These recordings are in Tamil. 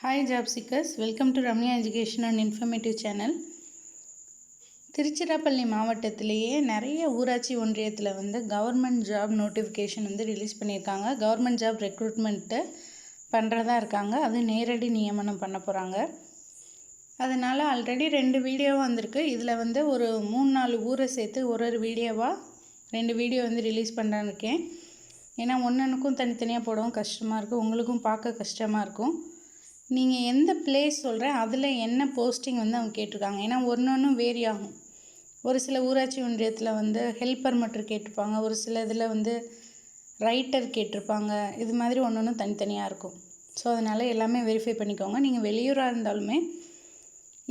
Hi job seekers, welcome to Ramya Education and Informative Channel. Tiruchirappalli மாவட்டத்திலேயே நிறைய ஊராட்சி ஒன்றியத்தில் கவர்மெண்ட் ஜாப் நோட்டிஃபிகேஷன் ரிலீஸ் பண்ணியிருக்காங்க. கவர்மெண்ட் ஜாப் ரெக்ரூட்மெண்ட்டு பண்ணுறதா இருக்காங்க. அது நேரடி நியமனம் பண்ண போகிறாங்க. அதனால் ஆல்ரெடி 2 வீடியோ வந்திருக்கு. இதில் ஒரு 3-4 ஊரை சேர்த்து ஒரு வீடியோவாக 2 வீடியோ ரிலீஸ் பண்ணுறான்னு இருக்கேன். ஏன்னா ஒன்றுக்கும் தனித்தனியாக போடவும் கஷ்டமாக இருக்கும், உங்களுக்கும் பார்க்க கஷ்டமாக இருக்கும். நீங்கள் எந்த பிளேஸ் சொல்கிறேன் அதில் என்ன போஸ்டிங் அவங்க கேட்டிருக்காங்க. ஏன்னா ஒன்று வேரி ஆகும். ஒரு சில ஊராட்சி ஒன்றியத்தில் ஹெல்ப்பர் மட்டும் கேட்டிருப்பாங்க, ஒரு சில இதில் ரைட்டர் கேட்டிருப்பாங்க. இது மாதிரி ஒன்று தனித்தனியாக இருக்கும். ஸோ அதனால் எல்லாமே வெரிஃபை பண்ணிக்கோங்க. நீங்கள் வெளியூராக இருந்தாலுமே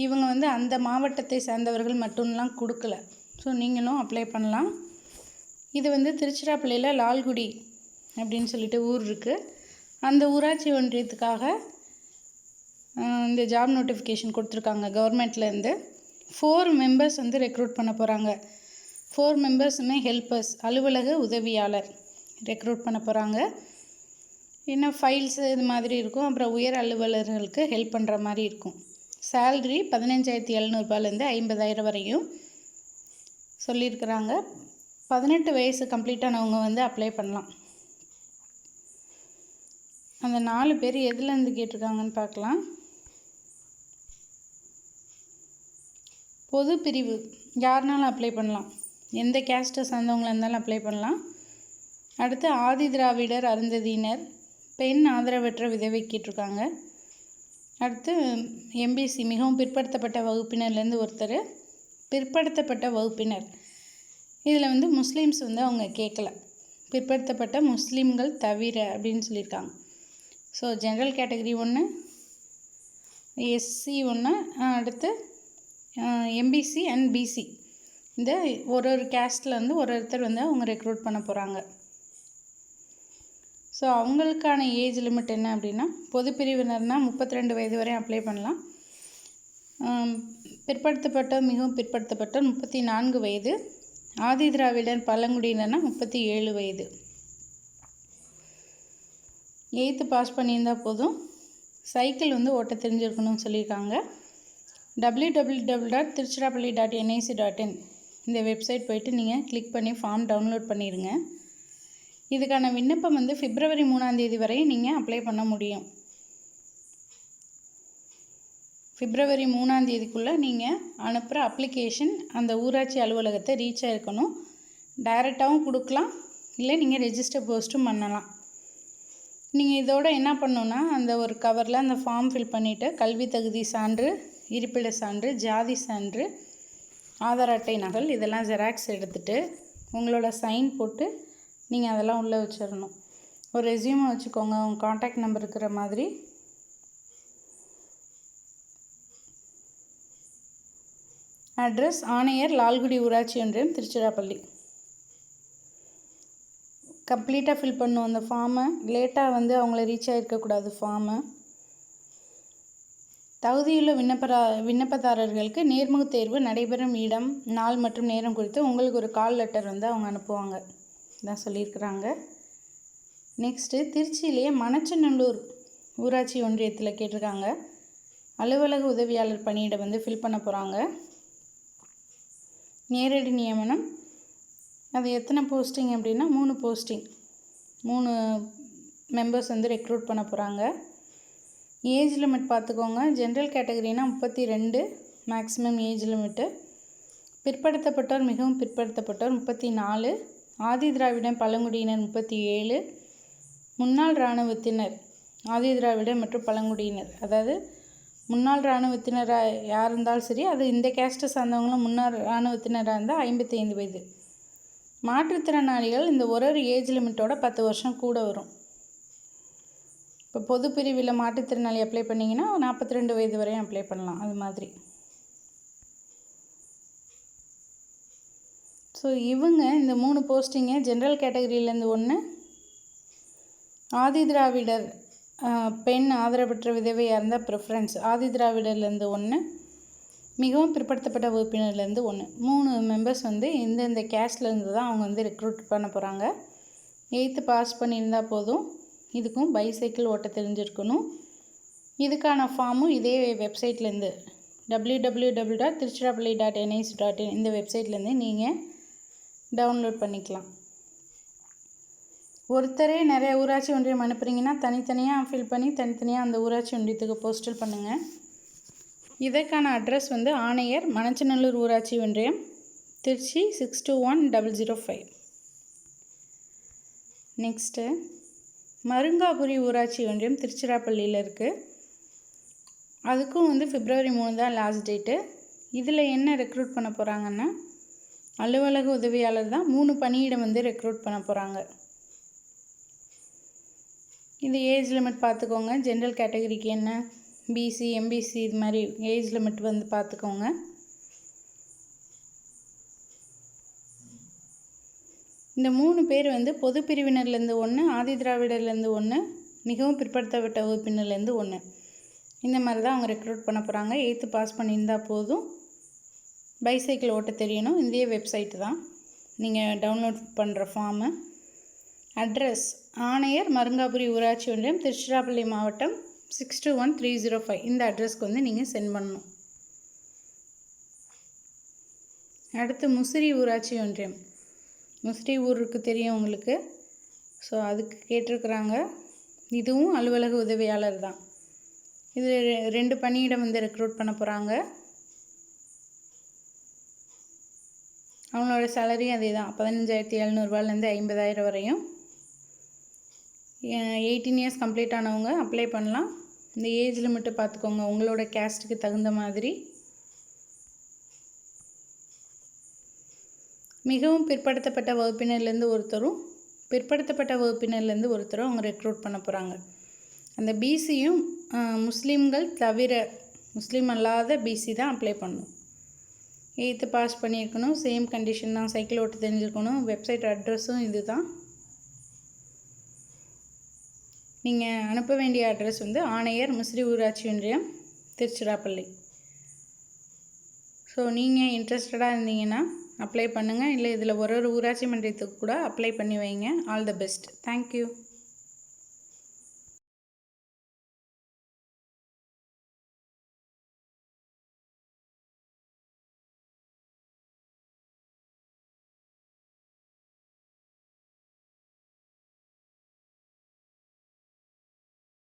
இவங்க அந்த மாவட்டத்தை சேர்ந்தவர்கள் மட்டும்லாம் கொடுக்கல. ஸோ நீங்களும் அப்ளை பண்ணலாம். இது திருச்சிராப்பள்ளியில் லால்குடி அப்படின்னு சொல்லிட்டு ஊர் இருக்குது. அந்த ஊராட்சி ஒன்றியத்துக்காக இந்த ஜாப் நோட்டிஃபிகேஷன் கொடுத்துருக்காங்க. கவர்மெண்ட்லேருந்து 4 மெம்பர்ஸ் ரெக்ரூட் பண்ண போகிறாங்க. 4 மெம்பர்ஸுமே ஹெல்ப்பர்ஸ், அலுவலக உதவியாளர் ரெக்ரூட் பண்ண போகிறாங்க. என்ன ஃபைல்ஸு இது மாதிரி இருக்கும். அப்புறம் உயர் அலுவலர்களுக்கு ஹெல்ப் பண்ணுற மாதிரி இருக்கும். சேல்ரி 15,700 50,000 வரையும் சொல்லியிருக்கிறாங்க. 18 வயசு கம்ப்ளீட்டானவங்க அப்ளை பண்ணலாம். அந்த 4 பேர் எதுலேருந்து கேட்டிருக்காங்கன்னு பார்க்கலாம். பொது பிரிவு யாருனாலும் அப்ளை பண்ணலாம். எந்த கேஸ்ட்டை சார்ந்தவங்களாக இருந்தாலும் அப்ளை பண்ணலாம். அடுத்து ஆதி திராவிடர் அருந்ததியினர், பெண் ஆதரவற்ற விதவை கேட்டிருக்காங்க. அடுத்து எம்பிசி மிகவும் பிற்படுத்தப்பட்ட வகுப்பினர்லேருந்து ஒருத்தர், பிற்படுத்தப்பட்ட வகுப்பினர். இதில் முஸ்லீம்ஸ் அவங்க கேட்கல, பிற்படுத்தப்பட்ட முஸ்லீம்கள் தவிர அப்படின்னு சொல்லியிருக்காங்க. ஸோ ஜென்ரல் கேட்டகரி 1, எஸ்சி 1, அடுத்து எம்பிசி அண்ட் பிசி. இந்த ஒரு கேஸ்ட்லேருந்து ஒருத்தர் அவங்க ரெக்ரூட் பண்ண போகிறாங்க. ஸோ அவங்களுக்கான ஏஜ் லிமிட் என்ன அப்படின்னா, பொது பிரிவினர்னால் 32 வயது வரை அப்ளை பண்ணலாம். பிற்படுத்தப்பட்ட மிகவும் பிற்படுத்தப்பட்ட 34 வயது, ஆதி திராவிடர் பழங்குடியினர்னால் 37 வயது. 8th பாஸ் பண்ணியிருந்தால் போதும். சைக்கிள் ஓட்ட தெரிஞ்சிருக்கணும்னு சொல்லியிருக்காங்க. www.tiruchirappalli.nic.in இந்த வெப்சைட் போய்ட்டு நீங்கள் கிளிக் பண்ணி ஃபார்ம் டவுன்லோட் பண்ணிடுங்க. இதுக்கான விண்ணப்பம் February 3 வரை நீங்கள் அப்ளை பண்ண முடியும். February 3 நீங்கள் அனுப்புகிற அப்ளிகேஷன் அந்த ஊராட்சி அலுவலகத்தை ரீச் ஆகிருக்கணும். டைரெக்டாகவும் கொடுக்கலாம், இல்லை நீங்கள் ரெஜிஸ்டர் போஸ்ட்டும் பண்ணலாம். நீங்கள் இதோட என்ன பண்ணணுன்னா, அந்த ஒரு கவரில் அந்த ஃபார்ம் ஃபில் பண்ணிவிட்டு கல்வி தகுதி சான்று, இருப்பிட சான்று, ஜாதி சான்று, ஆதார் அட்டை நகல் இதெல்லாம் ஜெராக்ஸ் எடுத்துகிட்டு உங்களோட சைன் போட்டு நீங்கள் அதெல்லாம் உள்ளே வச்சிடணும். ஒரு ரெஸ்யூமை வச்சுக்கோங்க, உங்கள் காண்டாக்ட் நம்பர் இருக்கிற மாதிரி. அட்ரஸ் ஆணையர், லால்குடி ஊராட்சி ஒன்றியம், திருச்சிராப்பள்ளி. கம்ப்ளீட்டாக ஃபில் பண்ணும் அந்த ஃபார்மை. லேட்டாக அவங்கள ரீச் ஆகிருக்கக்கூடாது ஃபார்மை. தகுதியுள்ள விண்ணப்பதாரர்களுக்கு நேர்முகத் தேர்வு நடைபெறும் இடம், நாள் மற்றும் நேரம் குறித்து உங்களுக்கு ஒரு கால் லெட்டர் அவங்க அனுப்புவாங்க. இதான் சொல்லியிருக்கிறாங்க. நெக்ஸ்ட்டு திருச்சியிலேயே மணச்சநல்லூர் ஊராட்சி ஒன்றியத்தில் கேட்டிருக்காங்க. அலுவலக உதவியாளர் பணியிட ஃபில் பண்ண போகிறாங்க. நேரடி நியமனம். அது எத்தனை போஸ்டிங் அப்படின்னா 3 போஸ்டிங், 3 மெம்பர்ஸ் ரெக்ரூட் பண்ண போகிறாங்க. ஏஜ் லிமிட் பார்த்துக்கோங்க. ஜென்ரல் கேட்டகரினா 32 மேக்ஸிமம் ஏஜ் லிமிட்டு. பிற்படுத்தப்பட்டோர் மிகவும் பிற்படுத்தப்பட்டோர் 34, ஆதி திராவிடன் பழங்குடியினர் 37, முன்னாள் இராணுவத்தினர், ஆதி திராவிடர் மற்றும் பழங்குடியினர், அதாவது முன்னாள் இராணுவத்தினராக யார் இருந்தாலும் சரி, அது இந்த கேஸ்ட்டை சார்ந்தவங்களும் முன்னாள் இராணுவத்தினராக இருந்தால் 55 வயது. மாற்றுத்திறனாளிகள் இந்த ஒரு ஏஜ் லிமிட்டோட 10 வருஷம் கூட வரும். இப்போ பொது பிரிவில் மாற்றுத்திறனாளி அப்ளை பண்ணிங்கன்னா 42 வயது வரையும் அப்ளை பண்ணலாம். அது மாதிரி. ஸோ இவங்க இந்த 3 போஸ்டிங்கை ஜென்ரல் கேட்டகரியிலேருந்து 1, ஆதி திராவிடர் பெண் ஆதரவற்ற விதவையாக இருந்தால் ப்ரிஃபரன்ஸ், ஆதி திராவிடர்லேருந்து 1, மிகவும் பிற்படுத்தப்பட்ட வகுப்பினர்லேருந்து 1. 3 மெம்பர்ஸ் இந்த கேஸ்ட்லேருந்து தான் அவங்க ரெக்ரூட் பண்ண போகிறாங்க. 8th பாஸ் பண்ணியிருந்தால் போதும். இதுக்கும் பைசைக்கிள் ஓட்ட தெரிஞ்சிருக்கணும். இதுக்கான ஃபார்மும் இதே வெப்சைட்லேருந்து www.tiruchirappalli.nic.in இந்த வெப்சைட்லேருந்து நீங்கள் டவுன்லோட் பண்ணிக்கலாம். ஒருத்தரே நிறைய ஊராட்சி ஒன்றியம் அனுப்புகிறீங்கன்னா தனித்தனியாக ஃபில் பண்ணி தனித்தனியாக அந்த ஊராட்சி ஒன்றியத்துக்கு போஸ்டல் பண்ணுங்கள். இதற்கான அட்ரஸ் வந்து ஆணையர், மணச்சநல்லூர் ஊராட்சி ஒன்றியம், திருச்சி 621005. நெக்ஸ்ட்டு மருங்காபுரி ஊராட்சி ஒன்றியம் திருச்சிராப்பள்ளியில் இருக்குது. அதுக்கும் வந்து February 3 தான் லாஸ்ட் டேட்டு. இதில் என்ன ரெக்ரூட் பண்ண போகிறாங்கன்னா அலுவலக உதவியாளர் தான் 3 பணியிடம் வந்து ரெக்ரூட் பண்ண போகிறாங்க. இது ஏஜ் லிமிட் பார்த்துக்கோங்க. ஜென்ரல் கேட்டகரிக்கு என்ன, பிசி, எம்பிசி இது மாதிரி ஏஜ் லிமிட் வந்து பார்த்துக்கோங்க. இந்த 3 பேர் வந்து பொது பிரிவினர்லேருந்து 1, ஆதி திராவிடர்லேருந்து 1, மிகவும் பிற்படுத்தப்பட்ட வகுப்பினர்லேருந்து 1, இந்த மாதிரி தான் அவங்க ரெக்ரூட் பண்ண போகிறாங்க. 8th பாஸ் பண்ணியிருந்தால் போதும். பைசைக்கிள் ஓட்ட தெரியணும். இதே வெப்சைட்டு தான் நீங்கள் டவுன்லோட் பண்ணுற ஃபார்மு. அட்ரஸ் ஆணையர், மருங்காபுரி ஊராட்சி ஒன்றியம், திருச்சிராப்பள்ளி மாவட்டம் 621305. இந்த அட்ரஸ்க்கு வந்து நீங்கள் சென்ட் பண்ணணும். அடுத்து முசிறி ஊராட்சி ஒன்றியம். முசிறி ஊருக்கு தெரியும் உங்களுக்கு. ஸோ அதுக்கு கேட்டிருக்கிறாங்க. இதுவும் அலுவலக உதவியாளர் தான். இது 2 பணியிடம் வந்து ரெக்ரூட் பண்ண போகிறாங்க. அவங்களோட சேலரி அதே தான், 15,700 50,000 வரையும். 18 இயர்ஸ் கம்ப்ளீட் ஆனவங்க அப்ளை பண்ணலாம். இந்த ஏஜ் லிமிட்டை பார்த்துக்கோங்க உங்களோட கேஸ்ட்டுக்கு தகுந்த மாதிரி. மிகவும் பிற்படுத்தப்பட்ட வகுப்பினர்லேருந்து ஒருத்தரும், பிற்படுத்தப்பட்ட வகுப்பினர்லேருந்து ஒருத்தரும் அவங்க ரெக்ரூட் பண்ண போகிறாங்க. அந்த பிசியும் முஸ்லீம்கள் தவிர, முஸ்லீம் அல்லாத பிசி தான் அப்ளை பண்ணணும். 8th பாஸ் பண்ணியிருக்கணும். சேம் கண்டிஷன் தான், சைக்கிள் ஓட்ட தெரிஞ்சிருக்கணும். வெப்சைட் அட்ரஸும் இது தான். நீங்கள் அனுப்ப வேண்டிய அட்ரஸ் வந்து ஆணையர், முசிறி ஊராட்சி ஒன்றியம், திருச்சிராப்பள்ளி. ஸோ நீங்கள் இன்ட்ரெஸ்டடாக இருந்தீங்கன்னா அப்ளை பண்ணுங்கள். இல்லை இதில் ஒரு ஊராட்சி மன்றத்துக்கு கூட அப்ளை பண்ணி வைங்க. All the best. தேங்க்யூ.